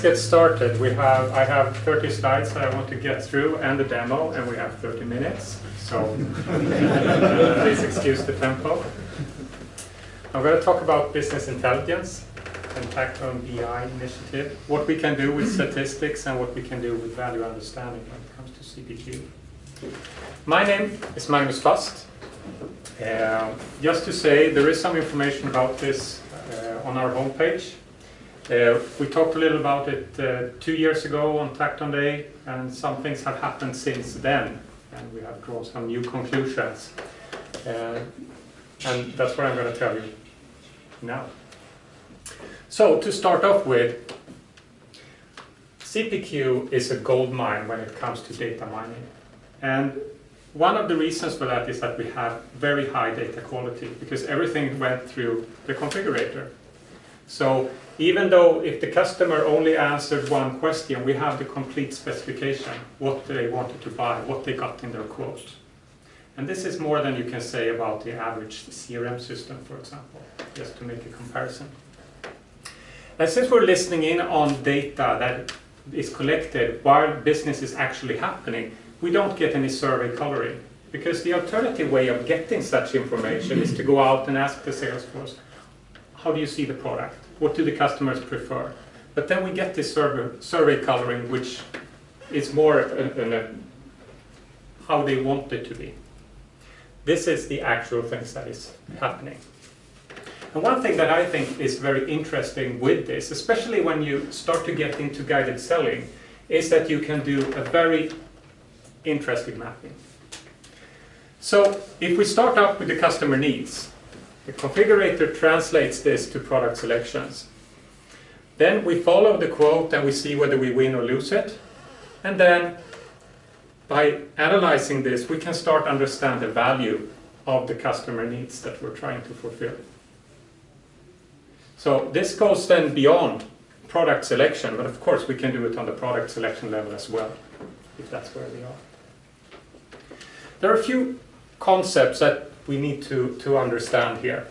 get started. I have 30 slides that I want to get through and the demo, and we have 30 minutes. So please excuse the tempo. I'm going to talk about business intelligence and Tacton BI initiative, what we can do with statistics and what we can do with value understanding when it comes to CPQ. My name is Magnus Fasth. Just to say, there is some information about this on our homepage. We talked a little about it 2 years ago on Tacton Day, and some things have happened since then, and we have drawn some new conclusions. And that's what I'm going to tell you now. So, to start off with, CPQ is a gold mine when it comes to data mining. And one of the reasons for that is that we have very high data quality, because everything went through the configurator. So even though if the customer only answered one question, we have the complete specification, what they wanted to buy, what they got in their quote. And this is more than you can say about the average CRM system, for example, just to make a comparison. And since we're listening in on data that is collected while business is actually happening, we don't get any survey coloring, because the alternative way of getting such information is to go out and ask the sales force, how do you see the product? What do the customers prefer? But then we get this survey coloring, which is more how they want it to be. This is the actual things that is happening. And one thing that I think is very interesting with this, especially when you start to get into guided selling, is that you can do a very interesting mapping. So if we start up with the customer needs, the configurator translates this to product selections. Then we follow the quote and we see whether we win or lose it. And then by analyzing this, we can start understand the value of the customer needs that we're trying to fulfill. So this goes then beyond product selection, but of course we can do it on the product selection level as well, if that's where we are. There are a few concepts that we need to understand here.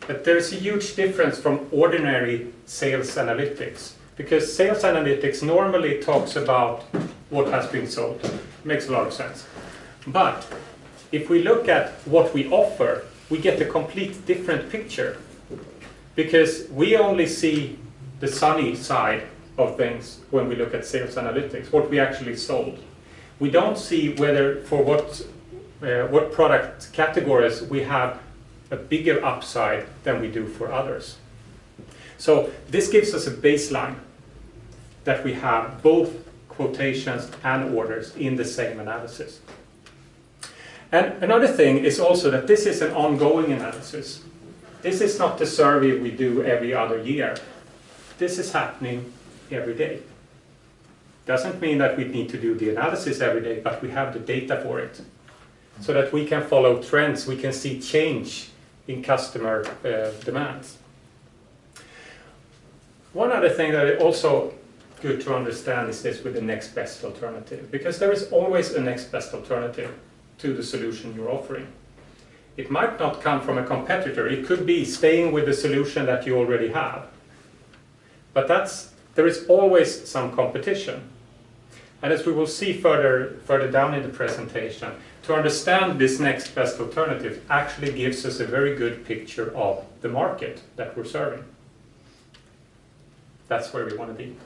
But there's a huge difference from ordinary sales analytics, because sales analytics normally talks about what has been sold. Makes a lot of sense. But if we look at what we offer, we get a complete different picture, because we only see the sunny side of things when we look at sales analytics, what we actually sold. We don't see whether for what product categories we have a bigger upside than we do for others. So this gives us a baseline that we have both quotations and orders in the same analysis. And another thing is also that this is an ongoing analysis. This is not the survey we do every other year. This is happening every day. Doesn't mean that we need to do the analysis every day, but we have the data for it, so that we can follow trends, we can see change in customer demands. One other thing that is also good to understand is this with the next best alternative, because there is always a next best alternative to the solution you're offering. It might not come from a competitor, it could be staying with the solution that you already have. But there is always some competition. And as we will see further down in the presentation, to understand this next best alternative actually gives us a very good picture of the market that we're serving. That's where we want to be.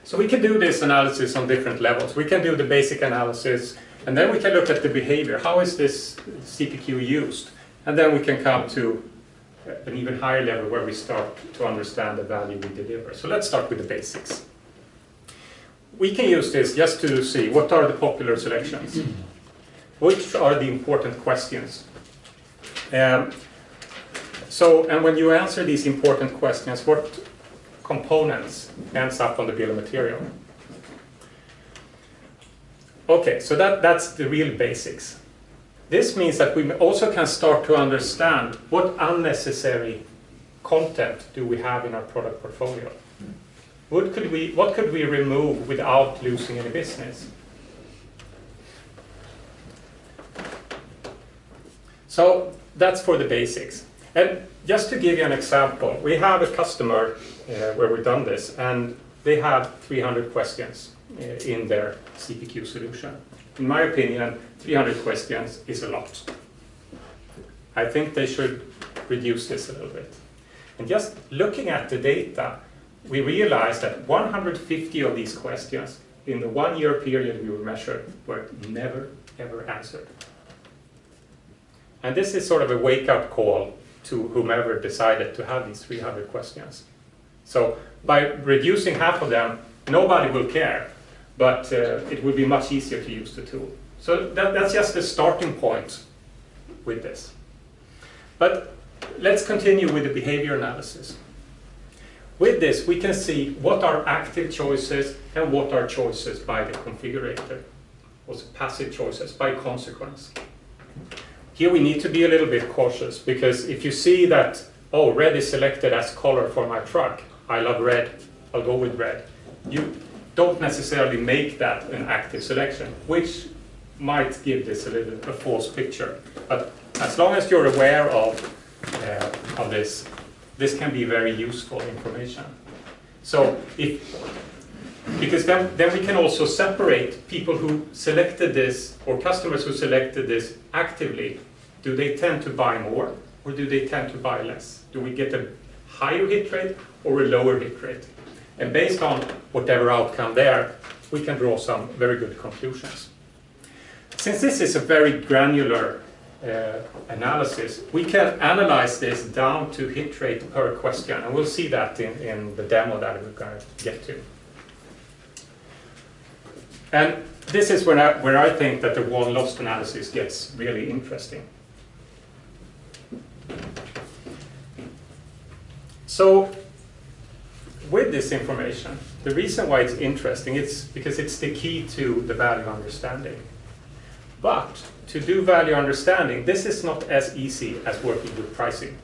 So we can do this analysis on different levels. We can do the basic analysis, and then we can look at the behavior. How is this CPQ used? And then we can come to an even higher level where we start to understand the value we deliver. So let's start with the basics. We can use this just to see what are the popular selections. Which are the important questions? And when you answer these important questions, what components ends up on the bill of material? Okay, so that's the real basics. This means that we also can start to understand what unnecessary content do we have in our product portfolio. What could we remove without losing any business? So that's for the basics. And just to give you an example, we have a customer where we've done this, and they have 300 questions in their CPQ solution. In my opinion, 300 questions is a lot. I think they should reduce this a little bit. And just looking at the data, we realized that 150 of these questions in the 1 year period we were measured were never, ever answered. And this is sort of a wake-up call to whomever decided to have these 300 questions. So by reducing half of them, nobody will care, but it will be much easier to use the tool. So that's just the starting point with this. But let's continue with the behavior analysis. With this, we can see what are active choices and what are choices by the configurator, also passive choices by consequence. Here we need to be a little bit cautious, because if you see that, oh, red is selected as color for my truck, I love red, I'll go with red. You don't necessarily make that an active selection, which might give this a false picture. But as long as you're aware of this, this can be very useful information. So because then we can also separate people who selected this, or customers who selected this actively. Do they tend to buy more, or do they tend to buy less? Do we get a higher hit rate or a lower hit rate? And based on whatever outcome there, we can draw some very good conclusions. Since this is a very granular analysis, we can analyze this down to hit rate per question, and we'll see that in the demo that we're going to get to. And this is where I think that the won lost analysis gets really interesting. So with this information, the reason why it's interesting is because it's the key to the value understanding. But to do value understanding, this is not as easy as working with pricing,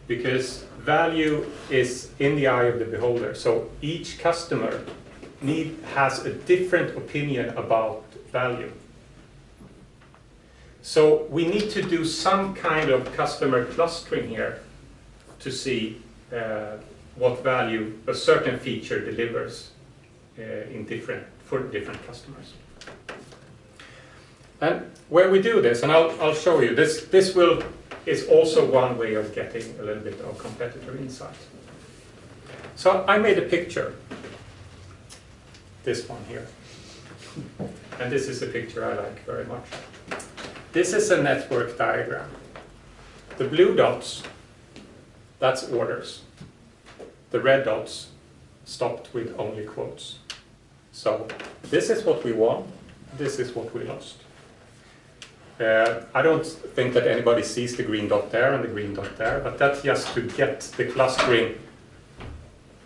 because value is in the eye of the beholder. So each customer has a different opinion about value. So we need to do some kind of customer clustering here to see what value a certain feature delivers for different customers. And where we do this, and I'll show you, this is also one way of getting a little bit of competitor insight. So I made a picture, this one here. And this is a picture I like very much. This is a network diagram. The blue dots, that's orders. The red dots stopped with only quotes. So this is what we won, this is what we lost. I don't think that anybody sees the green dot there and the green dot there, but that's just to get the clustering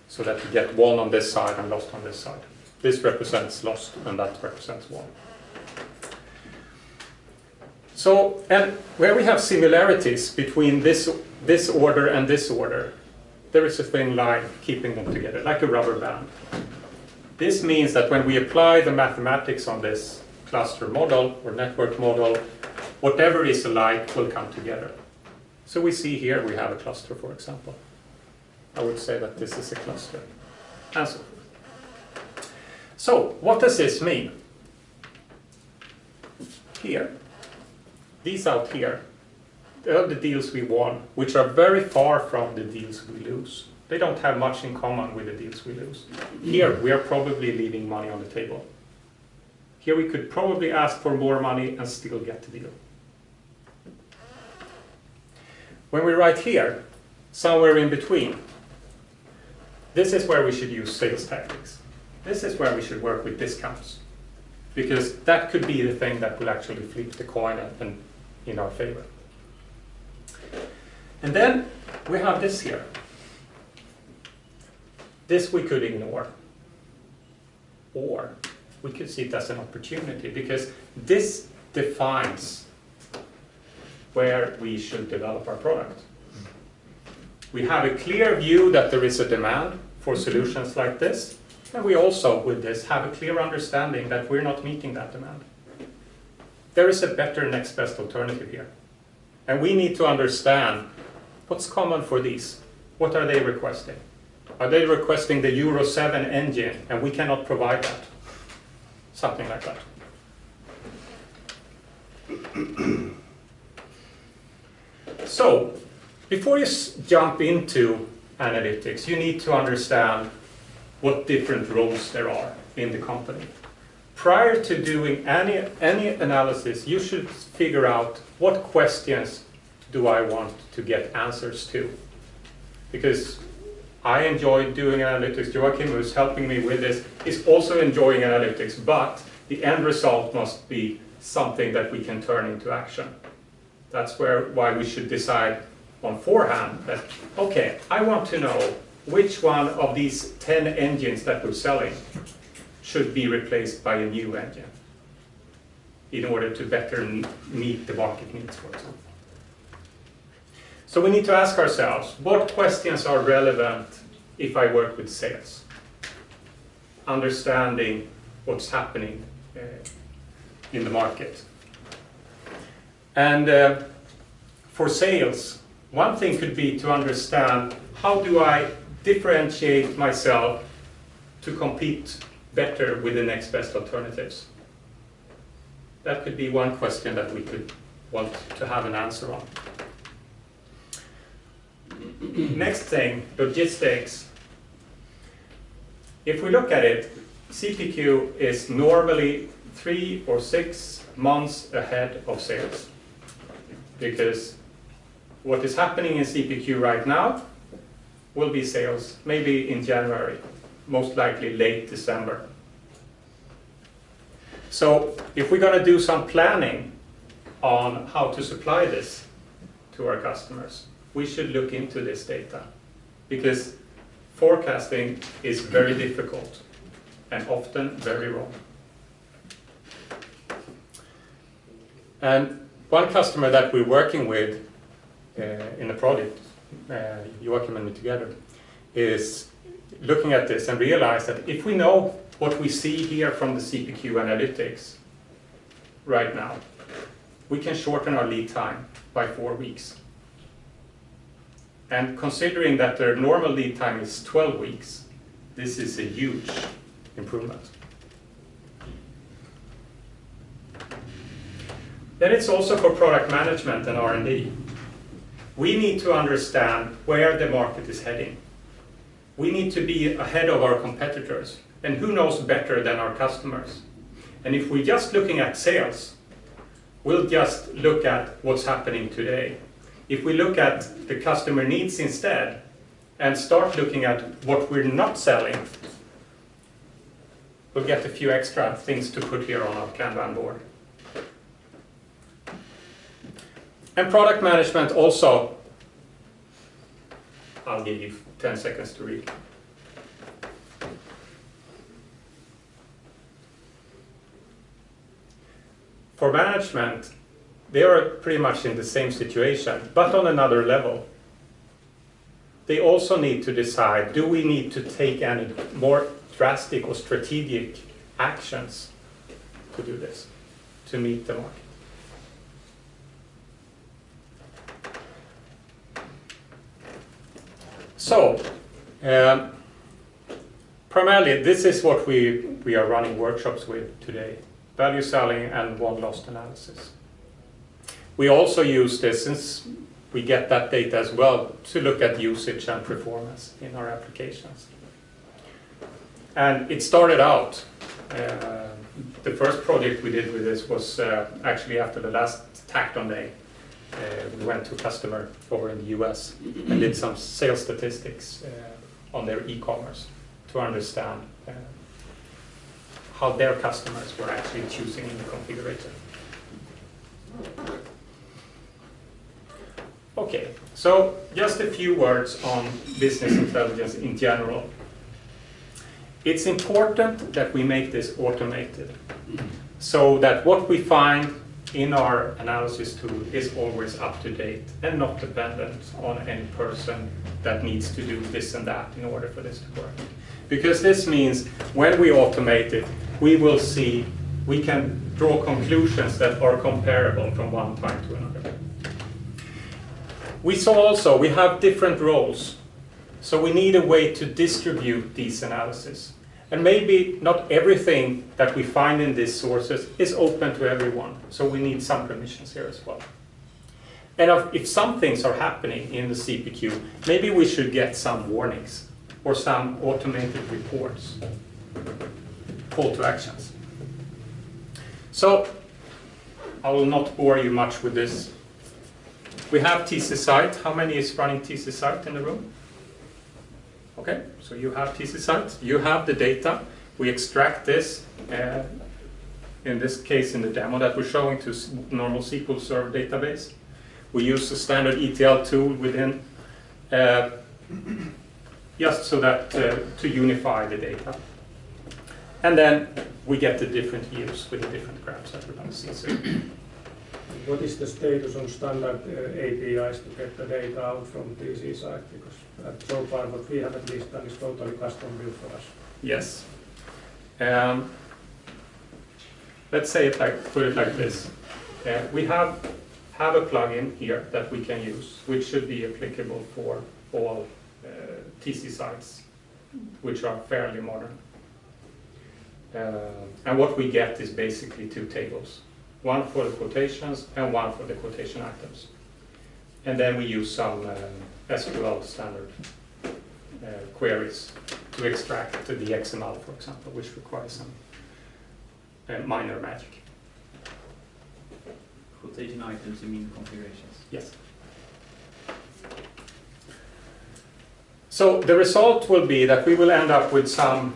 so that you get won on this side and lost on this side. This represents lost and that represents won. So, and where we have similarities between this order and this order, there is a thin line keeping them together, like a rubber band. This means that when we apply the mathematics on this cluster model or network model, whatever is alike will come together. So we see here we have a cluster, for example. I would say that this is a cluster, and so forth. So what does this mean? Here, these out here, are the deals we won, which are very far from the deals we lose. They don't have much in common with the deals we lose. Here, we are probably leaving money on the table. Here we could probably ask for more money and still get the deal. When we write here, somewhere in between, this is where we should use sales tactics. This is where we should work with discounts, because that could be the thing that will actually flip the coin and in our favor. And then we have this here. This we could ignore, or we could see it as an opportunity, because this defines where we should develop our product. We have a clear view that there is a demand for solutions like this, and we also, with this, have a clear understanding that we're not meeting that demand. There is a better next best alternative here. And we need to understand what's common for these? What are they requesting? Are they requesting the Euro 7 engine and we cannot provide that? Something like that. So, before you jump into analytics, you need to understand what different roles there are in the company. Prior to doing any analysis, you should figure out what questions do I want to get answers to. Because I enjoy doing analytics. Joachim, who's helping me with this, is also enjoying analytics, but the end result must be something that we can turn into action. That's why we should decide on forehand that, okay, I want to know which one of these 10 engines that we're selling should be replaced by a new engine in order to better meet the market needs, for example. So we need to ask ourselves, what questions are relevant if I work with sales? Understanding what's happening in the market. And for sales, one thing could be to understand how do I differentiate myself to compete better with the next best alternatives. That could be one question that we could want to have an answer on. Next thing, logistics. If we look at it, CPQ is normally 3 or 6 months ahead of sales. Because what is happening in CPQ right now will be sales maybe in January, most likely late December. So if we're going to do some planning on how to supply this to our customers, we should look into this data, because forecasting is very difficult and often very wrong. And one customer that we're working with in the project, Joachim and me together, is looking at this and realize that if we know what we see here from the CPQ Analytics right now, we can shorten our lead time by 4 weeks. And considering that their normal lead time is 12 weeks, this is a huge improvement. Then it's also for product management and R&D. We need to understand where the market is heading. We need to be ahead of our competitors. And who knows better than our customers? And if we're just looking at sales, we'll just look at what's happening today. If we look at the customer needs instead and start looking at what we're not selling, we'll get a few extra things to put here on our Kanban board. And product management also, I'll give you 10 seconds to read. For management, they are pretty much in the same situation, but on another level. They also need to decide, do we need to take any more drastic or strategic actions to do this, to meet the market? So, primarily, this is what we are running workshops with today. Value selling and won lost analysis. We also use this, since we get that data as well, to look at usage and performance in our applications. And it started out, the first project we did with this was actually after the last Tacton day. We went to a customer over in the US and did some sales statistics on their e-commerce to understand how their customers were actually choosing in the configurator. Okay, so just a few words on business intelligence in general. It's important that we make this automated so that what we find in our analysis tool is always up to date and not dependent on any person that needs to do this and that in order for this to work. Because this means when we automate it, we will see, we can draw conclusions that are comparable from one time to another. We saw also we have different roles. So we need a way to distribute these analyses. And maybe not everything that we find in these sources is open to everyone. So we need some permissions here as well. And if some things are happening in the CPQ, maybe we should get some warnings or some automated reports, call to actions. So I will not bore you much with this. We have TC site. How many is running TC site in the room? Okay, so you have TC site. You have the data. We extract this, in this case in the demo that we're showing, to normal SQL Server database. We use a standard ETL tool within, just so that to unify the data. And then we get the different views with the different graphs that we're going to see soon. What is the status on standard APIs to get the data out from TC site? Because so far what we have at least done is totally custom built for us. Yes. Let's say it put it like this. We have a plugin here that we can use, which should be applicable for all TC sites, which are fairly modern. And what we get is basically two tables, one for the quotations and one for the quotation items. And then we use some SQL standard queries to extract the XML, for example, which requires some minor magic. Quotation items, you mean configurations? Yes. So the result will be that we will end up with some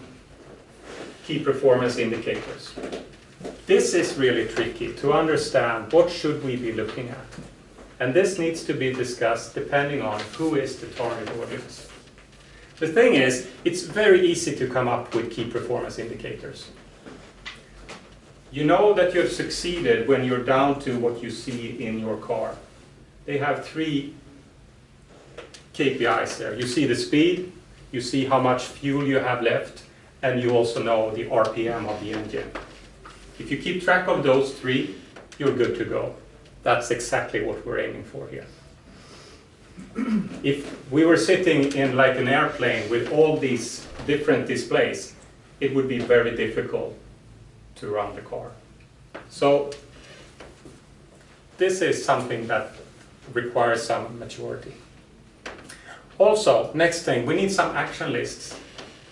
key performance indicators. This is really tricky to understand what should we be looking at. And this needs to be discussed depending on who is the target audience. The thing is, it's very easy to come up with key performance indicators. You know that you've succeeded when you're down to what you see in your car. They have 3 KPIs there. You see the speed, you see how much fuel you have left, and you also know the RPM of the engine. If you keep track of those 3, you're good to go. That's exactly what we're aiming for here. If we were sitting in like an airplane with all these different displays, it would be very difficult to run the car. So this is something that requires some maturity. Also, next thing, we need some action lists.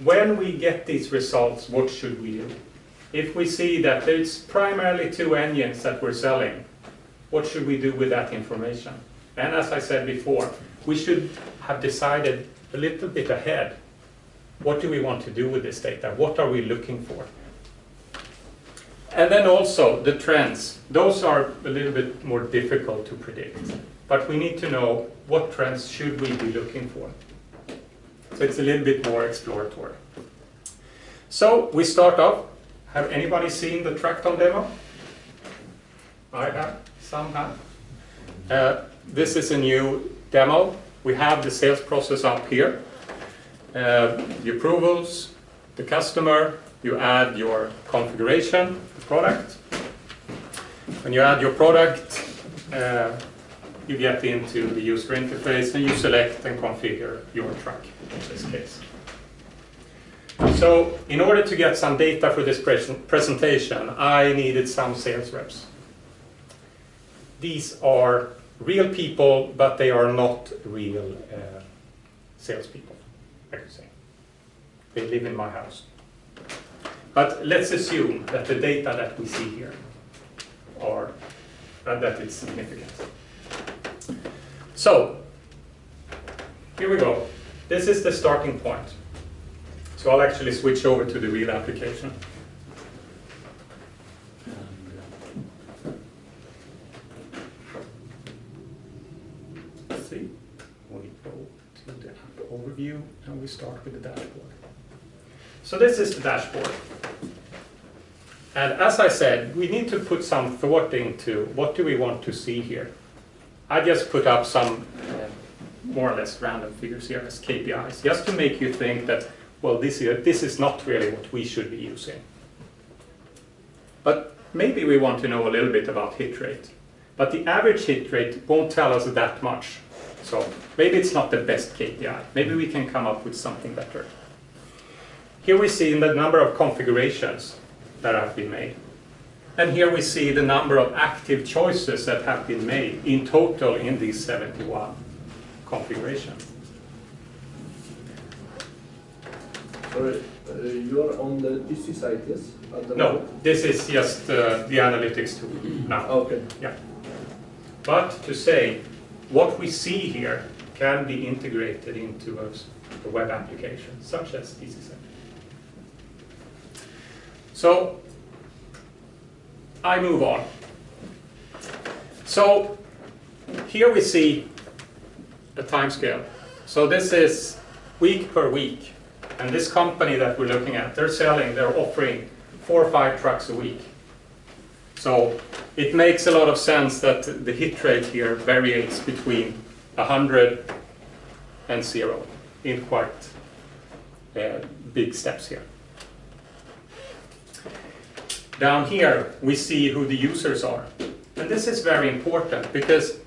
When we get these results, what should we do? If we see that it's primarily 2 engines that we're selling, what should we do with that information? And as I said before, we should have decided a little bit ahead. What do we want to do with this data? What are we looking for? And then also the trends. Those are a little bit more difficult to predict. But we need to know what trends should we be looking for. So it's a little bit more exploratory. So we start off. Have anybody seen the Tacton demo? I have. Some have. This is a new demo. We have the sales process up here. The approvals, the customer, you add your configuration, the product. When you add your product, you get into the user interface and you select and configure your truck in this case. So in order to get some data for this presentation, I needed some sales reps. These are real people, but they are not real salespeople, I could say. They live in my house. But let's assume that the data that we see here are that it's significant. So here we go. This is the starting point. So I'll actually switch over to the real application. Let's see. We go to the app overview and we start with the dashboard. So this is the dashboard. And as I said, we need to put some thought into what do we want to see here. I just put up some more or less random figures here as KPIs, just to make you think that, well, this is not really what we should be using. But maybe we want to know a little bit about hit rate. But the average hit rate won't tell us that much. So maybe it's not the best KPI. Maybe we can come up with something better. Here we see the number of configurations that have been made. And here we see the number of active choices that have been made in total in these 71 configurations. Sorry, you're on the DC site, yes? No, this is just the analytics tool now. Okay. Yeah. But to say, what we see here can be integrated into a web application, such as DC site. So, I move on. So, here we see a time scale. So this is week per week. And this company that we're looking at, they're offering 4 or 5 trucks a week. So it makes a lot of sense that the hit rate here varies between 100 and 0 in quite big steps here. Down here, we see who the users are. And this is very important because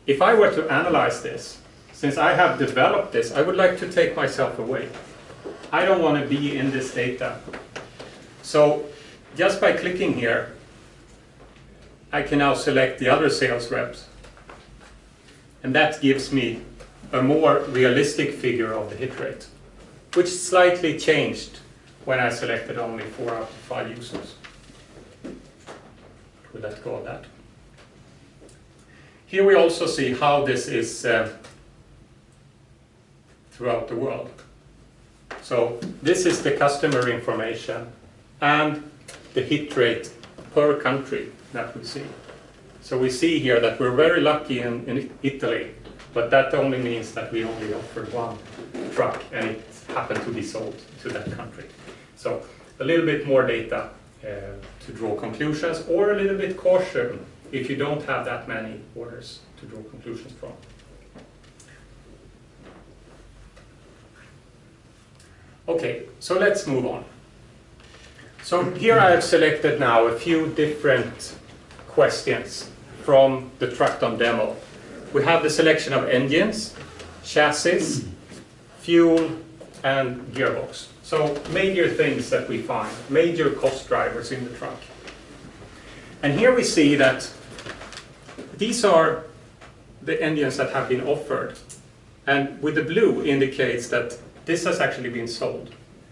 if I were to analyze this, since I have developed this, I would like to take myself away. I don't want to be in this data. So just by clicking here, I can now select the other sales reps. And that gives me a more realistic figure of the hit rate, which slightly changed when I selected only 4 out of 5 users. We'll let go of that. Here we also see how this is throughout the world. So this is the customer information and the hit rate per country that we see. So we see here that we're very lucky in Italy, but that only means that we only offered 1 truck and it happened to be sold to that country. So a little bit more data to draw conclusions, or a little bit caution if you don't have that many orders to draw conclusions from. Okay, so let's move on. So here I have selected now a few different questions from the Tacton demo. We have the selection of engines, chassis, fuel, and gearbox. So major things that we find, major cost drivers in the truck. And here we see that these are the engines that have been offered. And with the blue indicates that this has actually been sold.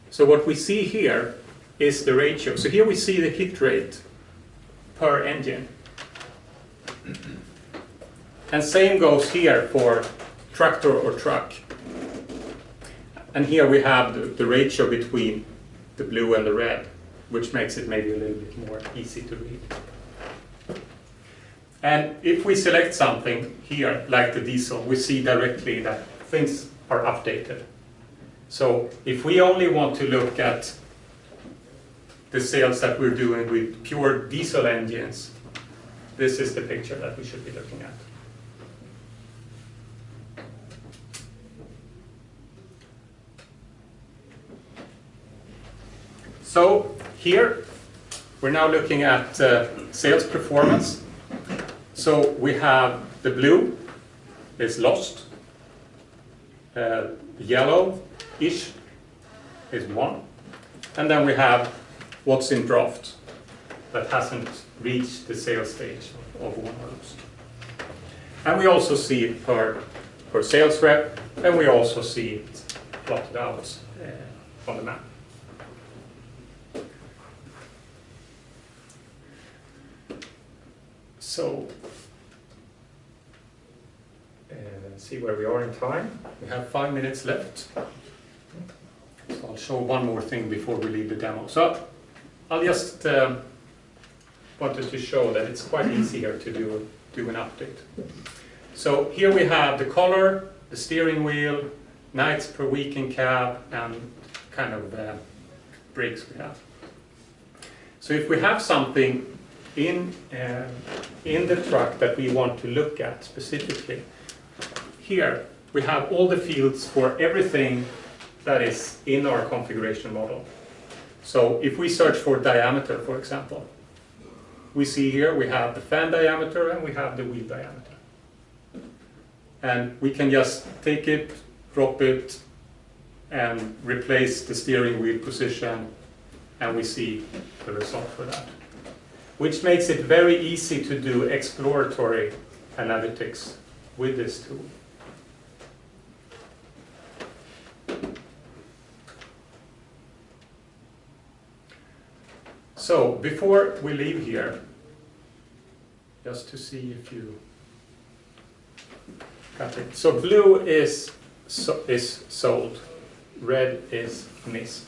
So what we see here is the ratio. So here we see the hit rate per engine. And same goes here for tractor or truck. And here we have the ratio between the blue and the red, which makes it maybe a little bit more easy to read. And if we select something here, like the diesel, we see directly that things are updated. So if we only want to look at the sales that we're doing with pure diesel engines, this is the picture that we should be looking at. So here we're now looking at sales performance. So we have the blue is lost, yellow-ish is 1, and then we have what's in draft that hasn't reached the sales stage of 1 or lost. And we also see it per sales rep, and we also see it plotted out on the map. So, see where we are in time. We have 5 minutes left. So I'll show one more thing before we leave the demo. So I'll just wanted to show that it's quite easy here to do an update. So here we have the color, the steering wheel, nights per week in cab, and kind of brakes we have. So if we have something in the truck that we want to look at specifically, here we have all the fields for everything that is in our configuration model. So if we search for diameter, for example, we see here we have the fan diameter and we have the wheel diameter. And we can just take it, drop it, and replace the steering wheel position, and we see the result for that. Which makes it very easy to do exploratory analytics with this tool. So before we leave here, just to see if you got it. So blue is sold, red is missed.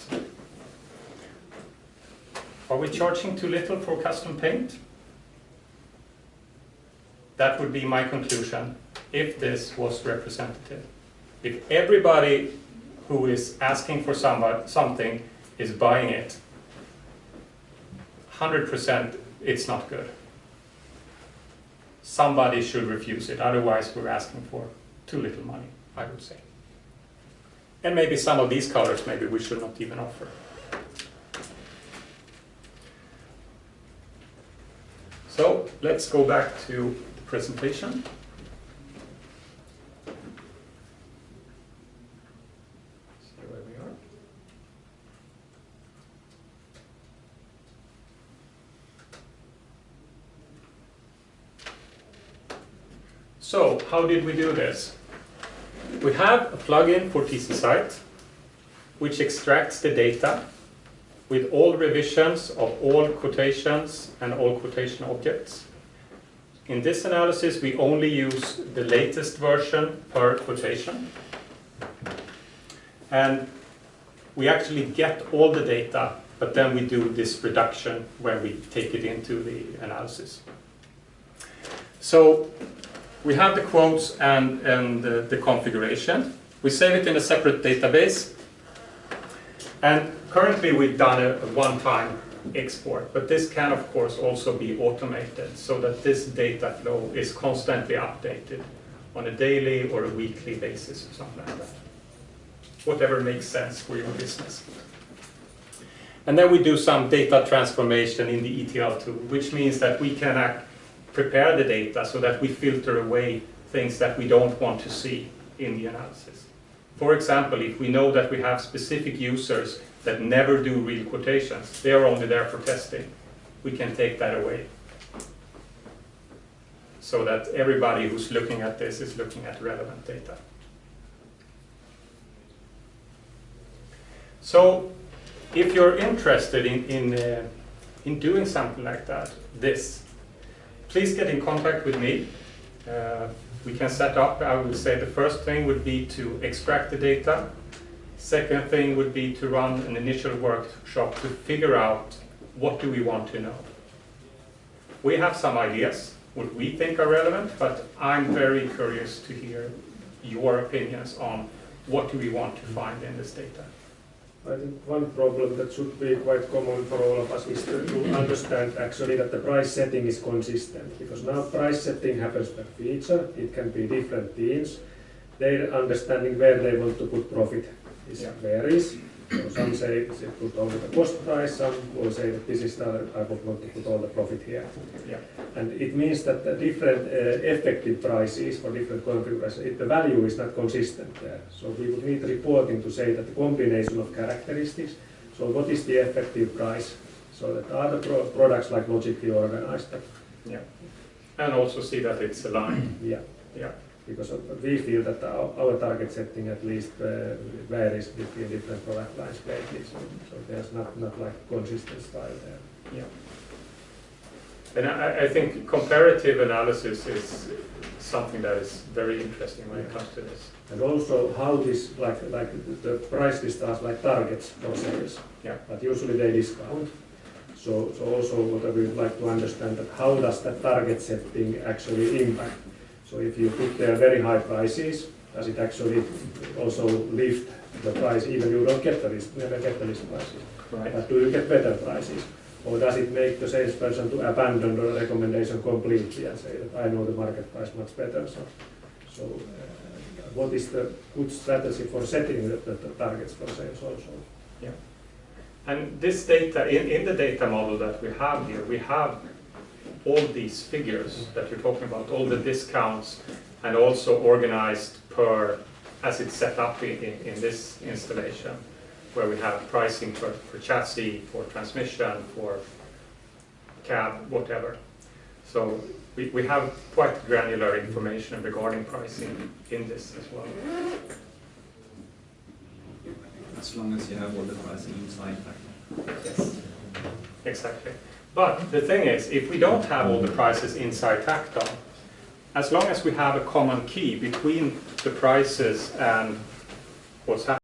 Are we charging too little for custom paint? That would be my conclusion if this was representative. If everybody who is asking for something is buying it, 100% it's not good. Somebody should refuse it, otherwise we're asking for too little money, I would say. And maybe some of these colors maybe we should not even offer. So let's go back to the presentation. See where we are. So how did we do this? We have a plugin for TC Site which extracts the data with all revisions of all quotations and all quotation objects. In this analysis, we only use the latest version per quotation. And we actually get all the data, but then we do this reduction where we take it into the analysis. So we have the quotes and the configuration. We save it in a separate database. And currently we've done a one-time export, but this can of course also be automated so that this data flow is constantly updated on a daily or a weekly basis or something like that. Whatever makes sense for your business. And then we do some data transformation in the ETL tool, which means that we can prepare the data so that we filter away things that we don't want to see in the analysis. For example, if we know that we have specific users that never do real quotations, they are only there for testing, we can take that away. So that everybody who's looking at this is looking at relevant data. So if you're interested in doing something like that, please get in contact with me. We can set up, I would say the first thing would be to extract the data. Second thing would be to run an initial workshop to figure out what do we want to know. We have some ideas, what we think are relevant, but I'm very curious to hear your opinions on what do we want to find in this data. I think one problem that should be quite common for all of us is to understand actually that the price setting is consistent, because now price setting happens per feature. It can be different teams. Their understanding where they want to put profit varies. So some say put only the cost price, some will say that this is the other type of want to put all the profit here. Yeah. And it means that the different effective prices for different configurations, the value is not consistent there. So we would need reporting to say that the combination of characteristics, so what is the effective price, so that other products like logically organized. Yeah. And also see that it's aligned. Yeah. Yeah. Because we feel that our target setting at least varies between different product lines lately, so there's not like consistent style there. Yeah. And I think comparative analysis is something that is very interesting when it comes to this. And also how this, like the price list has like targets for sales, but usually they discount. So also what I would like to understand that how does that target setting actually impact? So if you put there very high prices, does it actually also lift the price even you don't get the list prices? Right. But do you get better prices? Or does it make the salesperson to abandon the recommendation completely and say that I know the market price much better? So what is the good strategy for setting the targets for sales also? Yeah. And this data, in the data model that we have here, we have all these figures that you're talking about, all the discounts and also organized per, as it's set up in this installation, where we have pricing for chassis, for transmission, for cab, whatever. So we have quite granular information regarding pricing in this as well. As long as you have all the pricing inside Tacton. Yes, exactly. But the thing is, if we don't have all the prices inside Tacton, as long as we have a common key between the prices and what's happening,